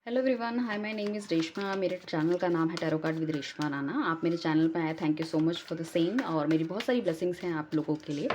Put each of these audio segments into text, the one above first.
Hello everyone, hi, my name is Reshma. मेरे channel का नाम है tarot card with Reshma Rana. आप मेरे चैनल पे आए, thank you so much for the same. और मेरी बहुत सारी ब्लेसिंग्स हैं आप लोगों के लिए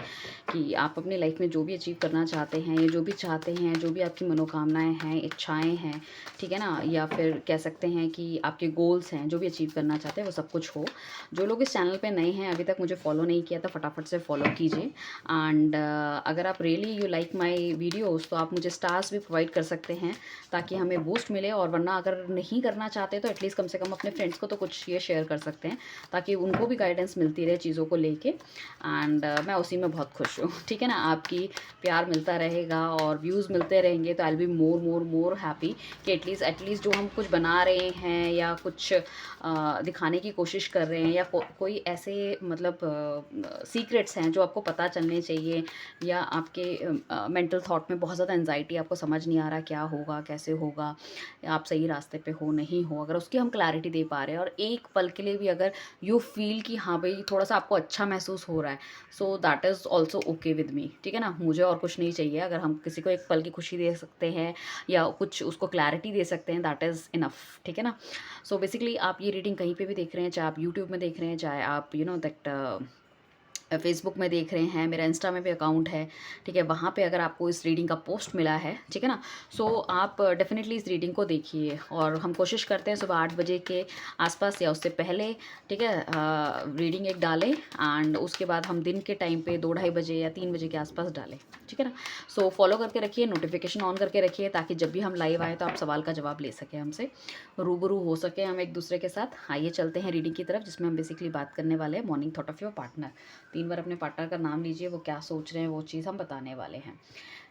कि आप अपनी लाइफ में जो भी अचीव करना चाहते हैं या जो भी चाहते हैं, जो भी आपकी मनोकामनाएं हैं, इच्छाएं हैं, ठीक है ना, या फिर कह सकते हैं कि आपके गोल्स हैं, जो भी अचीव करना चाहते हैं वो सब कुछ हो। जो लोग इस चैनल पर नए हैं, अभी तक मुझे फॉलो नहीं किया, तो फटाफट से फॉलो कीजिए। एंड अगर आप really you like my videos तो आप मुझे स्टार्स भी प्रोवाइड कर सकते हैं ताकि हमें बूस्ट मिले। और वरना अगर नहीं करना चाहते तो एटलीस्ट कम से कम अपने फ्रेंड्स को तो कुछ ये शेयर कर सकते हैं ताकि उनको भी गाइडेंस मिलती रहे चीज़ों को लेके। एंड मैं उसी में बहुत खुश हूँ। ठीक है ना, आपकी प्यार मिलता रहेगा और व्यूज़ मिलते रहेंगे तो I will be more more more happy कि एटलीस्ट जो हम कुछ बना रहे हैं या कुछ दिखाने की कोशिश कर रहे हैं या कोई ऐसे मतलब सीक्रेट्स हैं जो आपको पता चलने चाहिए, या आपके मेंटल थॉट में बहुत ज़्यादा एनजाइटी, आपको समझ नहीं आ रहा क्या होगा कैसे होगा, आप सही रास्ते पे हो नहीं हो, अगर उसकी हम क्लैरिटी दे पा रहे हैं और एक पल के लिए भी अगर यू फील कि हाँ भाई थोड़ा सा आपको अच्छा महसूस हो रहा है, so that is also okay with me. ठीक है ना, मुझे और कुछ नहीं चाहिए। अगर हम किसी को एक पल की खुशी दे सकते हैं या कुछ उसको क्लैरिटी दे सकते हैं, दैट इज़ इनफ। ठीक है ना। सो बेसिकली आप ये रीडिंग कहीं पे भी देख रहे हैं, चाहे आप यूट्यूब में देख रहे हैं, चाहे आप यू नो दैट फेसबुक में देख रहे हैं, मेरा इंस्टा में भी अकाउंट है। ठीक है, वहाँ पे अगर आपको इस रीडिंग का पोस्ट मिला है, ठीक है ना, सो आप डेफिनेटली इस रीडिंग को देखिए। और हम कोशिश करते हैं सुबह 8 बजे के आसपास या उससे पहले, ठीक है, रीडिंग एक डालें एंड उसके बाद हम दिन के टाइम पे 2-2:30 बजे या 3 बजे के आसपास डालें। ठीक है ना। सो फॉलो करके रखिए, नोटिफिकेशन ऑन करके रखिए ताकि जब भी हम लाइव आए तो आप सवाल का जवाब ले सकें हमसे, रूबरू हो सके हम एक दूसरे के साथ। आइए चलते हैं रीडिंग की तरफ, जिसमें हम बेसिकली बात करने वाले हैं morning thought of your partner. 3 बार अपने पार्टनर का नाम लीजिए, वो क्या सोच रहे हैं वो चीज़ हम बताने वाले हैं।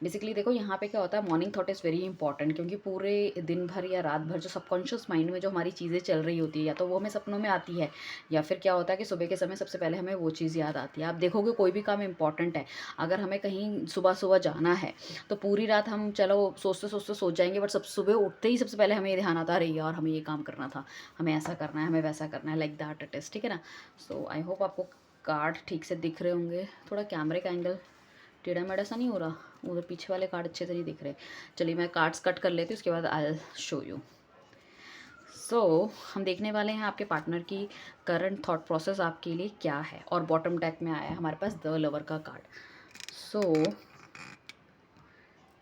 बेसिकली देखो यहाँ पे क्या होता है, morning thought is very important, क्योंकि पूरे दिन भर या रात भर जो सबकॉन्शियस माइंड में जो हमारी चीज़ें चल रही होती है, या तो वो हमें सपनों में आती है, या फिर क्या होता है कि सुबह के समय सबसे पहले हमें वो चीज़ याद आती है। आप देखोगे कोई भी काम इंपॉर्टेंट है, अगर हमें कहीं सुबह सुबह जाना है तो पूरी रात हम चलो सोचते सोचते सोच जाएंगे, बट सब सुबह उठते ही सबसे पहले हमें ये ध्यान आता रही और हमें ये काम करना था, हमें ऐसा करना है, हमें वैसा करना है, लाइक दैट इट इज़। ठीक है ना। सो आई होप आपको कार्ड ठीक से दिख रहे होंगे। थोड़ा कैमरे का एंगल टेढ़ा मेढ़ा सा नहीं हो रहा, उधर पीछे वाले कार्ड अच्छे से नहीं दिख रहे। चलिए मैं कार्ड्स कट कर लेती हूँ, उसके बाद आई शो यू। सो हम देखने वाले हैं आपके पार्टनर की करंट थॉट प्रोसेस आपके लिए क्या है। और बॉटम डेक में आया है हमारे पास द लवर का कार्ड। सो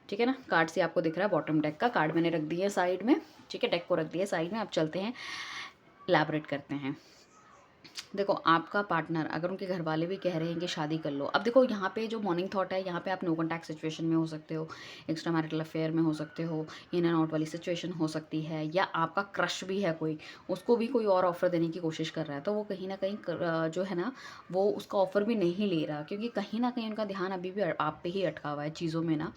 ठीक है ना, कार्ड से आपको दिख रहा है बॉटम डेक का कार्ड मैंने रख दिया है साइड में। ठीक है, डेक को रख दिया साइड में। अब चलते हैं, इलैबोरेट करते हैं। देखो आपका पार्टनर, अगर उनके घर वाले भी कह रहे हैं कि शादी कर लो, अब देखो यहाँ पे जो मॉर्निंग थॉट है, यहाँ पे आप नो कॉन्टैक्ट सिचुएशन में हो सकते हो, एक्स्ट्रा मैरिटल अफेयर में हो सकते हो, इन एंड आउट वाली सिचुएशन हो सकती है, या आपका क्रश भी है कोई, उसको भी कोई और ऑफर देने की कोशिश कर रहा है, तो वो कहीं ना कहीं जो है ना, वो उसका ऑफर भी नहीं ले रहा, क्योंकि कहीं ना कहीं उनका ध्यान अभी भी आप पे ही अटका हुआ है चीज़ों में ना।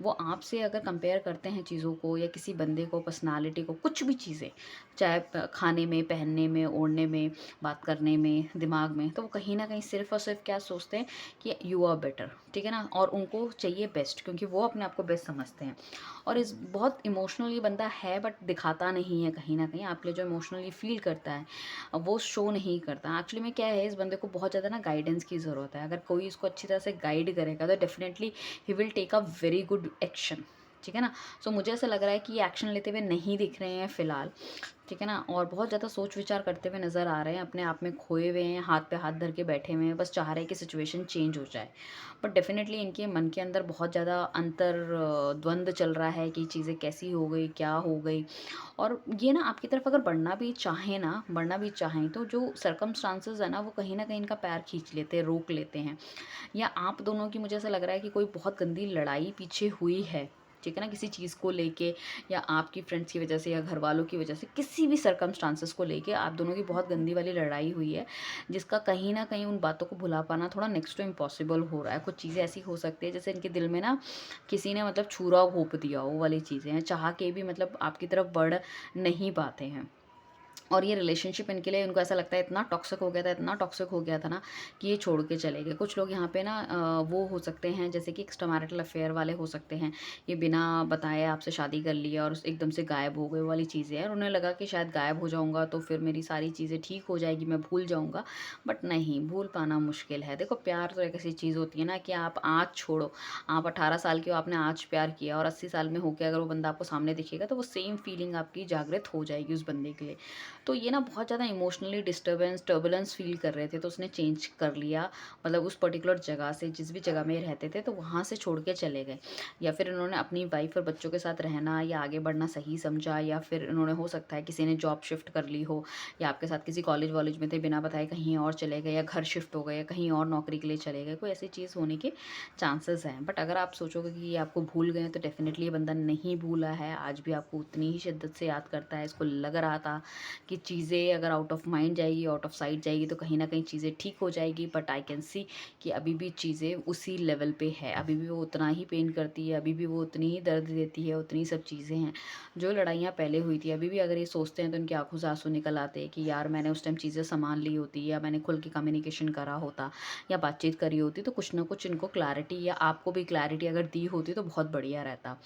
वो आपसे अगर कंपेयर करते हैं चीज़ों को, या किसी बंदे को, पर्सनालिटी को, कुछ भी चीज़ें, चाहे खाने में, पहनने में, ओढ़ने में, बात करने में, दिमाग में, तो वो कहीं ना कहीं सिर्फ और सिर्फ क्या सोचते हैं कि यू आर बेटर। ठीक है ना, और उनको चाहिए बेस्ट, क्योंकि वो अपने आप को बेस्ट समझते हैं। और इस बहुत इमोशनली बंदा है, बट दिखाता नहीं है, कहीं ना कहीं आपके लिए जो इमोशनली फील करता है वो शो नहीं करता। एक्चुअली में क्या है, इस बंदे को बहुत ज़्यादा ना गाइडेंस की ज़रूरत है। अगर कोई इसको अच्छी तरह से गाइड करेगा तो definitely he will take a very good action. ठीक है ना। सो मुझे ऐसा लग रहा है कि ये एक्शन लेते हुए नहीं दिख रहे हैं फ़िलहाल। ठीक है ना, और बहुत ज़्यादा सोच विचार करते हुए नज़र आ रहे हैं, अपने आप में खोए हुए हैं, हाथ पे हाथ धर के बैठे हुए हैं, बस चाह रहे हैं कि सिचुएशन चेंज हो जाए। बट डेफिनेटली इनके मन के अंदर बहुत ज़्यादा द्वंद्व चल रहा है कि चीज़ें कैसी हो गई, क्या हो गई। और ये ना आपकी तरफ अगर बढ़ना भी चाहें तो जो सर्कमस्टांसेस है ना, वो कहीं ना कहीं इनका पैर खींच लेते हैं, रोक लेते हैं। या आप दोनों की, मुझे ऐसा लग रहा है कि कोई बहुत गंदी लड़ाई पीछे हुई है। ठीक है ना, किसी चीज़ को लेके, या आपकी फ्रेंड्स की वजह से, या घर वालों की वजह से, किसी भी सर्कमस्टांसेस को लेके आप दोनों की बहुत गंदी वाली लड़ाई हुई है, जिसका कहीं ना कहीं उन बातों को भुला पाना थोड़ा नेक्स्ट टू इम्पॉसिबल हो रहा है। कुछ चीज़ें ऐसी हो सकती है जैसे इनके दिल में ना किसी ने मतलब छुरा घोंप दिया हो, वो वाली चीज़ें हैं, चाह के भी मतलब आपकी तरफ बढ़ नहीं पाते हैं। और ये रिलेशनशिप इनके लिए, इनको ऐसा लगता है इतना टॉक्सिक हो गया था, इतना टॉक्सिक हो गया था ना कि ये छोड़ के चले गए। कुछ लोग यहाँ पे ना वो हो सकते हैं जैसे कि एक्स्ट्रा मैरिटल अफेयर वाले हो सकते हैं। ये बिना बताए आपसे शादी कर लिया और एकदम से गायब हो गए वाली चीज़ें हैं, और उन्हें लगा कि शायद गायब हो जाऊँगा तो फिर मेरी सारी चीज़ें ठीक हो जाएगी, मैं भूल जाऊँगा। बट नहीं, भूल पाना मुश्किल है। देखो, प्यार तो एक ऐसी चीज़ होती है ना कि आप आज छोड़ो, आप 18 साल के हो, आपने आज प्यार किया और 80 साल में होके अगर वो बंदा आपको सामने दिखेगा तो वो सेम फीलिंग आपकी जागृत हो जाएगी उस बंदे के लिए। तो ये ना बहुत ज़्यादा इमोशनली टर्बुलेंस फ़ील कर रहे थे, तो उसने चेंज कर लिया। मतलब उस पर्टिकुलर जगह से, जिस भी जगह में ये रहते थे, तो वहाँ से छोड़ के चले गए। या फिर इन्होंने अपनी वाइफ़ और बच्चों के साथ रहना या आगे बढ़ना सही समझा, या फिर इन्होंने, हो सकता है किसी ने जॉब शिफ्ट कर ली हो, या आपके साथ किसी कॉलेज-वॉलेज में थे, बिना बताए कहीं और चले गए, या घर शिफ्ट हो गए, या कहीं और नौकरी के लिए चले गए। कोई ऐसी चीज़ होने के चांसेस हैं। बट अगर आप सोचोगे कि ये आपको भूल गए हैं, तो डेफ़िनेटली ये बंदा नहीं भूला है। आज भी आपको उतनी ही शिद्दत से याद करता है। इसको लग रहा था कि चीज़ें अगर आउट ऑफ माइंड जाएगी, आउट ऑफ साइट जाएगी, तो कहीं न कहीं चीज़ें ठीक हो जाएगी। बट आई कैन सी कि अभी भी चीज़ें उसी लेवल पे है, अभी भी वो उतना ही पेन करती है, अभी भी वो उतनी ही दर्द देती है, उतनी सब चीज़ें हैं। जो लड़ाइयाँ पहले हुई थी, अभी भी अगर ये सोचते हैं तो उनकी आँखों से आँसू निकल आते हैं कि यार, मैंने उस टाइम चीज़ें सँभाल ली होती, या मैंने खुल के कम्युनिकेशन करा होता, या बातचीत करी होती, तो कुछ ना कुछ इनको क्लैरिटी, या आपको भी क्लैरिटी अगर दी होती तो बहुत बढ़िया रहता।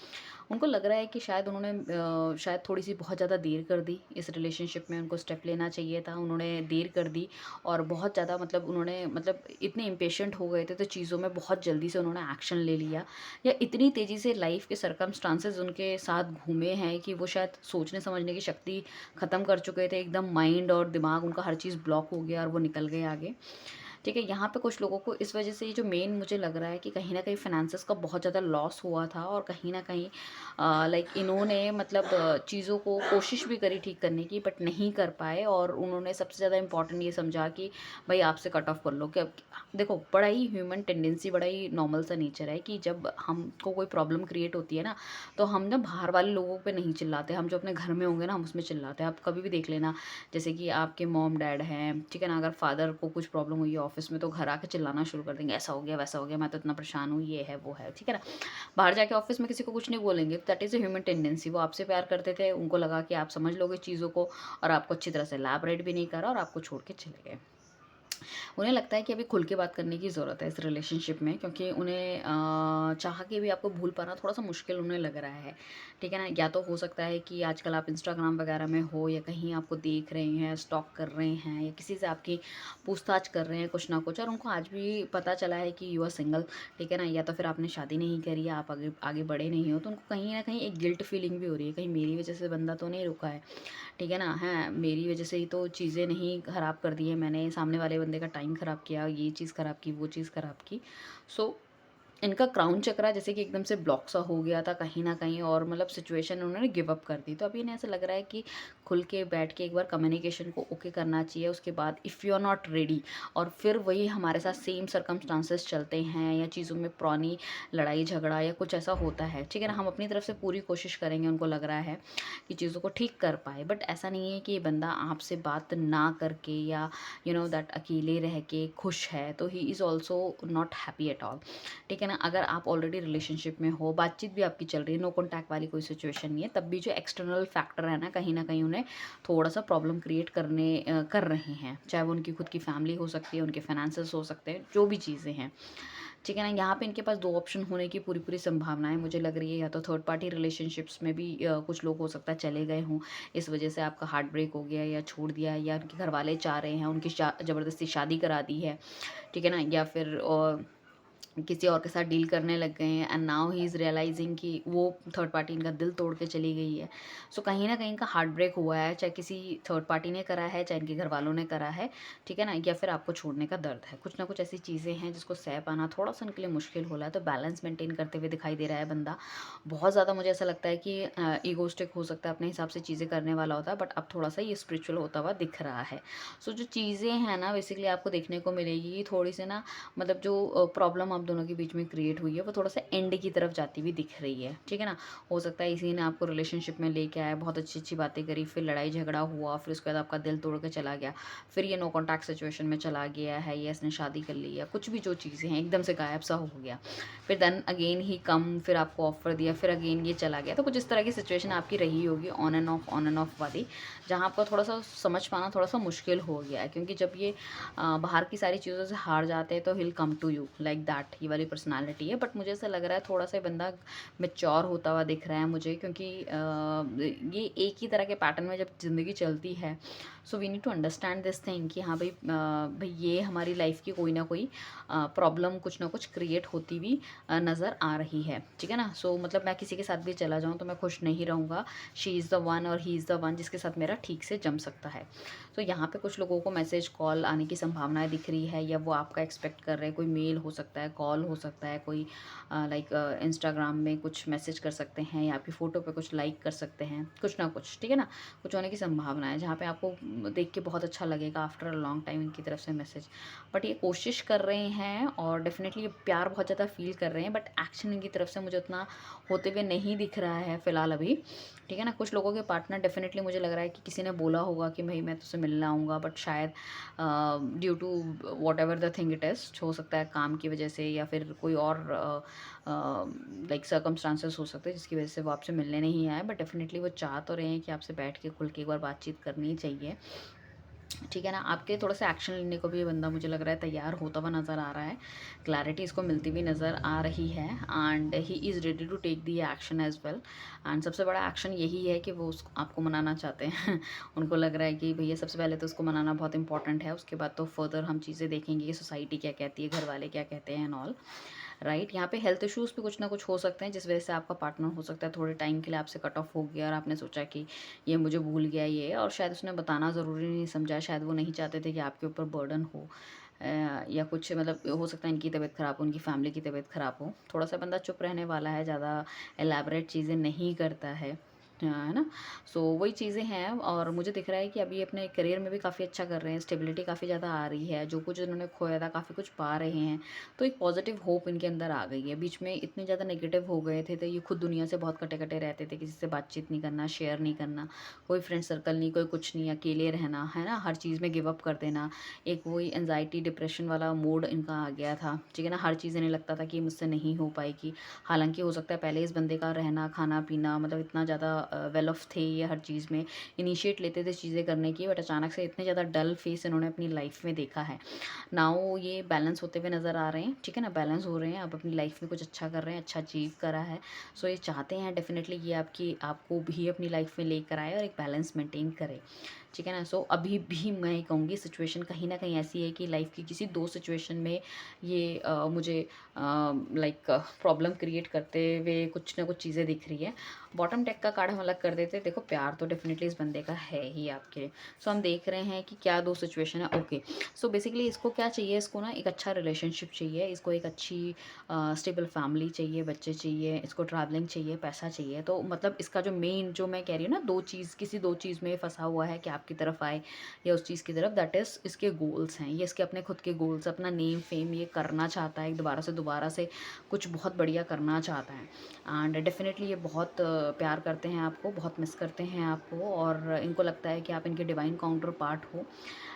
उनको लग रहा है कि शायद उन्होंने शायद थोड़ी-सी बहुत ज़्यादा देर कर दी इस रिलेशनशिप में, उनको स्टेप लेना चाहिए था, उन्होंने देर कर दी। और बहुत ज़्यादा, मतलब उन्होंने, मतलब इतने इम्पेशेंट हो गए थे, तो चीज़ों में बहुत जल्दी से उन्होंने एक्शन ले लिया, या इतनी तेज़ी से लाइफ़ के सर्कमस्टांसेस उनके साथ घूमे हैं कि वो शायद सोचने समझने की शक्ति ख़त्म कर चुके थे। एकदम माइंड और दिमाग उनका हर चीज़ ब्लॉक हो गया और वो निकल गए आगे। ठीक है, यहाँ पे कुछ लोगों को इस वजह से, ये जो मेन मुझे लग रहा है कि कहीं न कहीं फ़ाइनेंसेस का बहुत ज़्यादा लॉस हुआ था, और कहीं न कहीं लाइक इन्होंने, मतलब चीज़ों को कोशिश भी करी ठीक करने की, बट नहीं कर पाए। और उन्होंने सबसे ज़्यादा इम्पोर्टेंट ये समझा कि भई आपसे कट ऑफ कर लो। कि अब देखो, बड़ा ही ह्यूमन टेंडेंसी, बड़ा ही नॉर्मल सा नेचर है कि जब हमको कोई प्रॉब्लम क्रिएट होती है ना, तो हम ना बाहर वाले लोगों पे नहीं चिल्लाते, हम जो अपने घर में होंगे ना, हम उसमें चिल्लाते हैं। आप कभी भी देख लेना, जैसे कि आपके मॉम-डैड हैं, ठीक है ना? अगर फादर को कुछ प्रॉब्लम हुई है ऑफ़िस में, तो घर आके चिल्लाना शुरू कर देंगे, ऐसा हो गया, वैसा हो गया, मैं तो इतना परेशान हूँ, ये है, वो है, ठीक है ना? बाहर जाके ऑफ़िस में किसी को कुछ नहीं बोलेंगे, that is a human tendency. वो आपसे प्यार करते थे, उनको लगा कि आप समझ लोगे चीज़ों को, और आपको अच्छी तरह से इलैबोरेट भी नहीं करा, और आपको छोड़ के चले गए। उन्हें लगता है कि अभी खुल के बात करने की ज़रूरत है इस रिलेशनशिप में, क्योंकि उन्हें चाह के भी आपको भूल पाना थोड़ा-सा मुश्किल उन्हें लग रहा है, ठीक है ना? या तो हो सकता है कि आजकल आप इंस्टाग्राम वगैरह में हो, या कहीं आपको देख रहे हैं, स्टॉक कर रहे हैं, या किसी से आपकी पूछताछ कर रहे हैं कुछ ना कुछ, और उनको आज भी पता चला है कि यू आर सिंगल, ठीक है ना? या तो फिर आपने शादी नहीं करी है, आप आगे आगे बढ़े नहीं हो, तो उनको कहीं न कहीं एक गिल्ट फीलिंग भी हो रही है, कहीं मेरी वज़ह से बंदा तो नहीं रुका है। ठीक है ना? हैं, मेरी वज़ह से ही तो चीज़ें नहीं ख़राब कर दी हैं मैंने, सामने वाले बंदे का टाइम ख़राब किया, ये चीज़ ख़राब की, वो चीज़ ख़राब की। सो इनका क्राउन चक्रा जैसे कि एकदम से ब्लॉक सा हो गया था कहीं न कहीं, और मतलब सिचुएशन उन्होंने गिव अप कर दी। तो अभी इन्हें ऐसा लग रहा है कि खुल के बैठ के एक बार कम्युनिकेशन को ओके करना चाहिए। उसके बाद if you are not ready, और फिर वही हमारे साथ सेम सर्कमस्टांसेस चलते हैं, या चीज़ों में पुरानी लड़ाई झगड़ा या कुछ ऐसा होता है, ठीक है ना? हम अपनी तरफ से पूरी कोशिश करेंगे, उनको लग रहा है कि चीज़ों को ठीक कर पाएँ। बट ऐसा नहीं है कि ये बंदा आपसे बात ना करके, या यू नो दैट अकेले रह के खुश है, तो he is also not happy at all. ठीक है ना? अगर आप ऑलरेडी रिलेशनशिप में हो, बातचीत भी आपकी चल रही है, नो कॉन्टैक्ट वाली कोई सिचुएशन नहीं है, तब भी जो एक्सटर्नल फैक्टर है ना, कहीं न कहीं उन्हें थोड़ा-सा प्रॉब्लम क्रिएट कर रहे हैं। चाहे वो उनकी खुद की फैमिली हो सकती है, उनके फाइनेंसेस हो सकते हैं, जो भी चीज़ें हैं। ठीक है ना? यहाँ पे इनके पास 2 ऑप्शन होने की पूरी-पूरी संभावना है मुझे लग रही है, या तो थर्ड पार्टी रिलेशनशिप्स में भी कुछ लोग हो सकता है चले गए हों, इस वजह से आपका हार्ट ब्रेक हो गया, या छोड़ दिया है, या उनके घरवाले चाह रहे हैं, उनकी ज़बरदस्ती शादी करा दी है। ठीक है ना? या फिर किसी और के साथ डील करने लग गए हैं, and now he is realising कि वो थर्ड पार्टी इनका दिल तोड़ के चली गई है। सो कहीं न कहीं इनका हार्ट ब्रेक हुआ है, चाहे किसी थर्ड पार्टी ने करा है, चाहे इनके घरवालों ने करा है, ठीक है ना? या फिर आपको छोड़ने का दर्द है। कुछ ना कुछ ऐसी चीज़ें हैं जिसको सह पाना थोड़ा-सा उनके लिए मुश्किल हो रहा है, तो बैलेंस मेंटेन करते हुए दिखाई दे रहा है बंदा। बहुत ज़्यादा मुझे ऐसा लगता है कि इगोइस्टिक हो सकता है, अपने हिसाब से चीज़ें करने वाला होता है, बट अब थोड़ा-सा ये स्पिरिचुअल होता हुआ दिख रहा है। सो जो चीज़ें हैं ना, बेसिकली आपको देखने को मिलेगी थोड़ी-सी ना, मतलब जो प्रॉब्लम आप दोनों के बीच में क्रिएट हुई है वो थोड़ा सा एंड की तरफ जाती हुई दिख रही है, ठीक है ना। हो सकता है इसी ने आपको रिलेशनशिप में लेके आया, बहुत अच्छी अच्छी बातें करी, फिर लड़ाई झगड़ा हुआ, फिर उसके बाद आपका दिल तोड़ के चला गया, फिर ये नो कॉन्टैक्ट सिचुएशन में चला गया है, या इसने शादी कर ली, या कुछ भी जो चीज़ें हैं एकदम से गायब सा हो गया, फिर देन अगेन ही कम, फिर आपको ऑफर दिया, फिर अगेन ये चला गया। तो कुछ इस तरह की सिचुएशन आपकी रही होगी ऑन एंड ऑफ वाली, जहाँ आपको थोड़ा सा समझ पाना थोड़ा सा मुश्किल हो गया है, क्योंकि जब ये बाहर की सारी चीज़ों से हार जाते हैं तो he'll come to you like that, ये वाली पर्सनालिटी है। बट मुझे ऐसा लग रहा है थोड़ा सा बंदा मैच्योर होता हुआ दिख रहा है मुझे, क्योंकि ये एक ही तरह के पैटर्न में जब ज़िंदगी चलती है, so we need to understand this thing कि हाँ भाई, भाई ये हमारी लाइफ की कोई ना कोई प्रॉब्लम कुछ ना कुछ क्रिएट होती हुई नज़र आ रही है, ठीक है ना। सो मतलब मैं किसी के साथ भी चला जाऊँ तो मैं खुश नहीं रहूँगा, शी इज़ द वन और ही इज़ द वन जिसके साथ मेरा ठीक से जम सकता है। तो यहाँ पे कुछ लोगों को मैसेज कॉल आने की संभावनाएं दिख रही है, या वो आपका एक्सपेक्ट कर रहे हैं, कोई मेल हो सकता है, कॉल हो सकता है, कोई लाइक इंस्टाग्राम में कुछ मैसेज कर सकते हैं, या आपकी फ़ोटो पे कुछ लाइक कर सकते हैं, कुछ ना कुछ, ठीक है ना। कुछ होने की संभावना है जहाँ पे आपको देख के बहुत अच्छा लगेगा आफ्टर अ लॉन्ग टाइम इनकी तरफ से मैसेज। बट ये कोशिश कर रहे हैं और डेफिनेटली ये प्यार बहुत ज़्यादा फील कर रहे हैं, बट एक्शन इनकी तरफ से मुझे उतना होते हुए नहीं दिख रहा है फ़िलहाल अभी, ठीक है ना। कुछ लोगों के पार्टनर डेफिनेटली मुझे लग रहा है कि किसी ने बोला होगा कि भाई मैं तुझसे मिलने आऊँगा, बट शायद due to whatever the thing it is, हो सकता है काम की वजह से, या फिर कोई और लाइक सर्कमस्टांसेस हो सकते हैं जिसकी वजह से वो आपसे मिलने नहीं आए। बट डेफिनेटली वो चाह तो रहे हैं कि आपसे बैठ के खुल के एक बार बातचीत करनी चाहिए, ठीक है ना। आपके थोड़ा सा एक्शन लेने को भी ये बंदा मुझे लग रहा है तैयार होता हुआ नज़र आ रहा है, क्लैरिटी इसको मिलती हुई नज़र आ रही है, and he is ready to take the action as well. And सबसे बड़ा एक्शन यही है कि वो आपको मनाना चाहते हैं उनको लग रहा है कि भैया सबसे पहले तो उसको मनाना बहुत इंपॉर्टेंट है, उसके बाद तो फर्दर हम चीज़ें देखेंगे कि सोसाइटी क्या कहती है, घर वाले क्या कहते हैं एंड ऑल, राइट। यहाँ पे हेल्थ इश्यूज़ भी कुछ ना कुछ हो सकते हैं, जिस वजह से आपका पार्टनर हो सकता है थोड़े टाइम के लिए आपसे कट ऑफ हो गया, और आपने सोचा कि ये मुझे भूल गया ये, और शायद उसने बताना ज़रूरी नहीं समझा, शायद वो नहीं चाहते थे कि आपके ऊपर बर्डन हो, या कुछ मतलब हो सकता है इनकी तबीयत ख़राब हो, उनकी फैमिली की तबीयत ख़राब हो। थोड़ा सा बंदा चुप रहने वाला है, ज़्यादा एलैबोरेट चीज़ें नहीं करता है ना। सो वही चीज़ें हैं, और मुझे दिख रहा है कि अभी अपने करियर में भी काफ़ी अच्छा कर रहे हैं, स्टेबिलिटी काफ़ी ज़्यादा आ रही है, जो कुछ इन्होंने खोया था काफ़ी कुछ पा रहे हैं। तो एक पॉजिटिव होप इनके अंदर आ गई है। बीच में इतने ज़्यादा नेगेटिव हो गए थे, तो ये खुद दुनिया से बहुत कटे कटे रहते थे, किसी से बातचीत नहीं करना, शेयर नहीं करना, कोई फ्रेंड सर्कल नहीं, कोई कुछ नहीं, अकेले रहना, है ना, हर चीज़ में गिव अप कर देना, एक वही एनजाइटी डिप्रेशन वाला मोड इनका आ गया था, ठीक है ना। हर चीज़ इन्हें लगता था कि मुझसे नहीं हो पाएगी, हालांकि हो सकता है पहले इस बंदे का रहना खाना पीना मतलब इतना ज़्यादा वेल ऑफ थे, ये हर चीज़ में इनिशिएट लेते थे चीज़ें करने की, बट अचानक से इतने ज़्यादा डल फेस इन्होंने अपनी लाइफ में देखा है। नाउ ये बैलेंस होते हुए नज़र आ रहे हैं, ठीक है ना, बैलेंस हो रहे हैं, अब अपनी लाइफ में कुछ अच्छा कर रहे हैं, अच्छा अचीव करा है। सो ये चाहते हैं डेफिनेटली ये आपको भी अपनी लाइफ में लेकर आए और एक बैलेंस मेंटेन करे, ठीक है ना। सो अभी भी मैं कहूँगी सिचुएशन कहीं ना कहीं ऐसी है कि लाइफ की किसी दो सिचुएशन में ये मुझे लाइक प्रॉब्लम क्रिएट करते हुए कुछ ना कुछ चीज़ें दिख रही है। बॉटम टेक का कार्ड हम अलग कर देते, देखो प्यार तो डेफिनेटली इस बंदे का है ही आपके लिए। सो हम देख रहे हैं कि क्या दो सिचुएशन है। ओके, सो बेसिकली इसको क्या चाहिए, इसको ना एक अच्छा रिलेशनशिप चाहिए, इसको एक अच्छी स्टेबल फैमिली चाहिए, बच्चे चाहिए, इसको ट्रैवलिंग चाहिए, पैसा चाहिए। तो मतलब इसका जो मेन जो मैं कह रही हूँ ना, दो चीज़ किसी दो चीज़ में फंसा हुआ है कि आपकी तरफ आए या उस चीज़ की तरफ, दैट इज़ इसके गोल्स हैं, ये इसके अपने खुद के गोल्स, अपना नेम फेम ये करना चाहता है, दोबारा से कुछ बहुत बढ़िया करना चाहता है। एंड डेफिनेटली ये बहुत प्यार करते हैं आपको, बहुत मिस करते हैं आपको, और इनको लगता है कि आप इनके डिवाइन काउंटर पार्ट हो।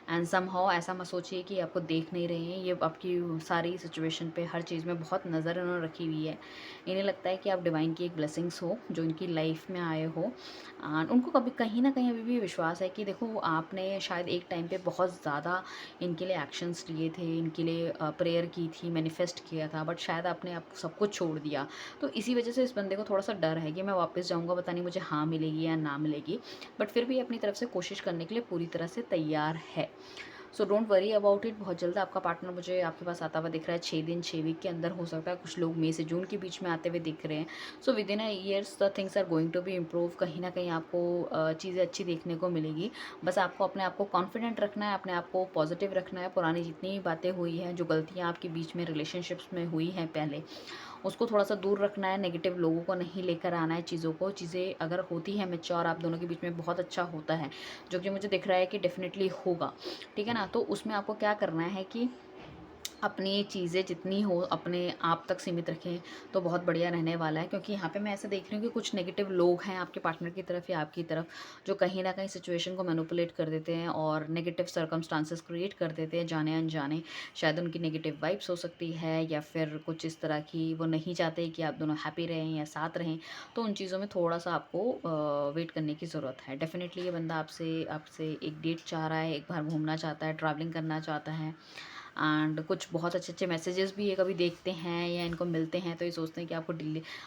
एंड समहाउ ऐसा मत सोचिए कि आपको देख नहीं रहे हैं, ये आपकी सारी सिचुएशन पे हर चीज़ में बहुत नज़र इन्होंने रखी हुई है। इन्हें लगता है कि आप डिवाइन की एक ब्लेसिंग्स हो जो इनकी लाइफ में आए हो। एंड उनको कभी कहीं ना कहीं अभी भी विश्वास है कि देखो आपने शायद एक टाइम पे बहुत ज़्यादा इनके लिए एक्शंस लिए थे, इनके लिए प्रेयर की थी, मैनिफेस्ट किया था, बट शायद आपने आप सब कुछ छोड़ दिया। तो इसी वजह से इस बंदे को थोड़ा सा डर है कि मैं वापस जाऊँगा, पता नहीं मुझे हाँ मिलेगी या ना मिलेगी, बट फिर भी अपनी तरफ से कोशिश करने के लिए पूरी तरह से तैयार है। So don't worry about it, बहुत जल्द आपका पार्टनर मुझे आपके पास आता हुआ दिख रहा है, 6 दिन 6 वीक के अंदर हो सकता है, कुछ लोग मई से जून के बीच में आते हुए दिख रहे हैं। So within a years the things are going to be improve, कहीं ना कहीं आपको चीज़ें अच्छी देखने को मिलेगी। बस आपको अपने आप को कॉन्फिडेंट रखना है, अपने आप को पॉजिटिव रखना है, पुरानी जितनी भी बातें हुई हैं, जो गलतियाँ आपके बीच में रिलेशनशिप्स में हुई हैं पहले, उसको थोड़ा सा दूर रखना है, नेगेटिव लोगों को नहीं लेकर आना है चीज़ों को। चीज़ें अगर होती है मैच्योर आप दोनों के बीच में बहुत अच्छा होता है, जो कि मुझे दिख रहा है कि डेफिनेटली होगा, ठीक है ना। तो उसमें आपको क्या करना है कि अपनी चीज़ें जितनी हो अपने आप तक सीमित रखें तो बहुत बढ़िया रहने वाला है, क्योंकि यहाँ पे मैं ऐसा देख रही हूँ कि कुछ नेगेटिव लोग हैं आपके पार्टनर की तरफ या आपकी तरफ, जो कहीं ना कहीं सिचुएशन को मैनिपुलेट कर देते हैं और नेगेटिव सर्कमस्टांसेस क्रिएट कर देते हैं जाने अनजाने। शायद उनकी नेगेटिव वाइब्स हो सकती है या फिर कुछ इस तरह की, वो नहीं चाहते कि आप दोनों हैप्पी रहें या साथ रहें। तो उन चीज़ों में थोड़ा सा आपको वेट करने की ज़रूरत है। डेफिनेटली ये बंदा आपसे आपसे एक डेट चाह रहा है, एक बार घूमना चाहता है, ट्रैवलिंग करना चाहता है। एंड कुछ बहुत अच्छे अच्छे मैसेजेस भी ये कभी देखते हैं या इनको मिलते हैं तो ये सोचते हैं कि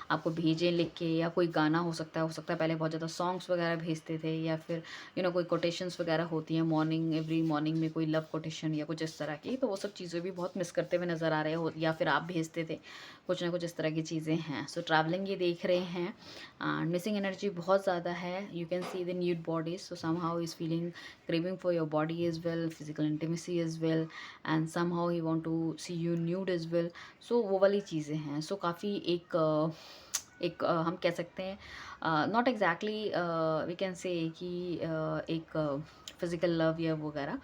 आपको भेजें लिख के, या कोई गाना हो सकता है पहले बहुत ज़्यादा सॉन्ग्स वगैरह भेजते थे, या फिर कोई कोटेशंस वगैरह होती हैं मॉर्निंग, एवरी मॉर्निंग में कोई लव कोटेशन या कुछ इस तरह की, तो वो सब चीज़ें भी बहुत मिस करते हुए नज़र आ रहे हो, या फिर आप भेजते थे। कुछ ना कुछ इस तरह की चीज़ें हैं। सो ट्रैवलिंग ये देख रहे हैं एंड मिसिंग एनर्जी बहुत ज़्यादा है। You can see the nude bodies, so somehow is feeling craving for your body as well, physical intimacy as well, and somehow he want to see you nude as well। सो वो वाली चीज़ें हैं। सो काफ़ी हम कह सकते हैं not exactly we can say कि एक फिज़िकल लव या वगैरह,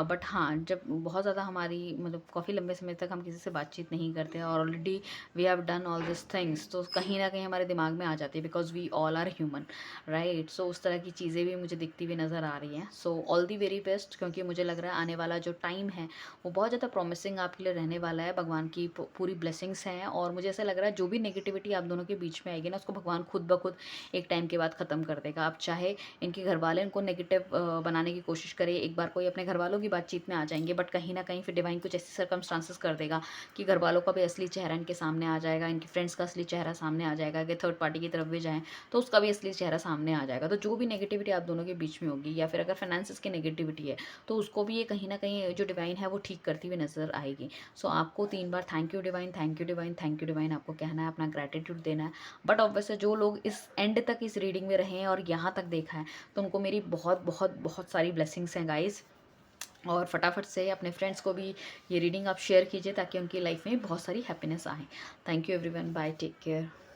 बट हाँ जब बहुत ज़्यादा हमारी मतलब काफ़ी लंबे समय तक हम किसी से बातचीत नहीं करते और already we have done all this things, तो कहीं ना कहीं हमारे दिमाग में आ जाती है, because we all are human, right. So उस तरह की चीज़ें भी मुझे दिखती हुई नज़र आ रही हैं। So all the very best, क्योंकि मुझे लग रहा है आने वाला जो टाइम है वो बहुत ज़्यादा प्रॉमिसिंग आपके लिए रहने वाला है। भगवान की पूरी ब्लेसिंग्स हैं और मुझे ऐसा लग रहा है जो भी नेगेटिविटी आप दोनों के बीच में आएगी ना, उसको भगवान खुद ब खुद एक टाइम के बाद ख़त्म कर देगा। आप चाहे इनके घर वाले इनको नेगेटिव बनाने की कोशिश करें, एक बार कोई अपने घर वालों की बातचीत में आ जाएंगे, बट कहीं ना कहीं फिर डिवाइन कुछ ऐसी सर्कमस्टांसेस कर देगा कि घर वालों का भी असली चेहरा इनके सामने आ जाएगा, इनके फ्रेंड्स का असली चेहरा सामने आ जाएगा। अगर थर्ड पार्टी की तरफ भी जाएँ तो उसका भी असली चेहरा सामने आ जाएगा। तो जो भी नेगेटिविटी आप दोनों के बीच में होगी, या फिर अगर फाइनेंसिस की नेगेटिविटी है, तो उसको भी ये कहीं न कहीं जो डिवाइन है वो ठीक करती हुई नज़र आएगी। सो आपको 3 बार thank you divine, thank you divine, thank you divine आपको कहना है, अपना ग्रैटिट्यूड देना है। बट ऑब्वियसली जो लोग इस एंड तक इस रीडिंग में रहे हैं और यहाँ तक देखा है, तो उनको मेरी बहुत बहुत बहुत सारी ब्लेसिंग्स हैं गाइज़। और फटाफट से अपने फ्रेंड्स को भी ये रीडिंग आप शेयर कीजिए ताकि उनकी लाइफ में बहुत सारी हैप्पीनेस आए। Thank you everyone, bye, take care.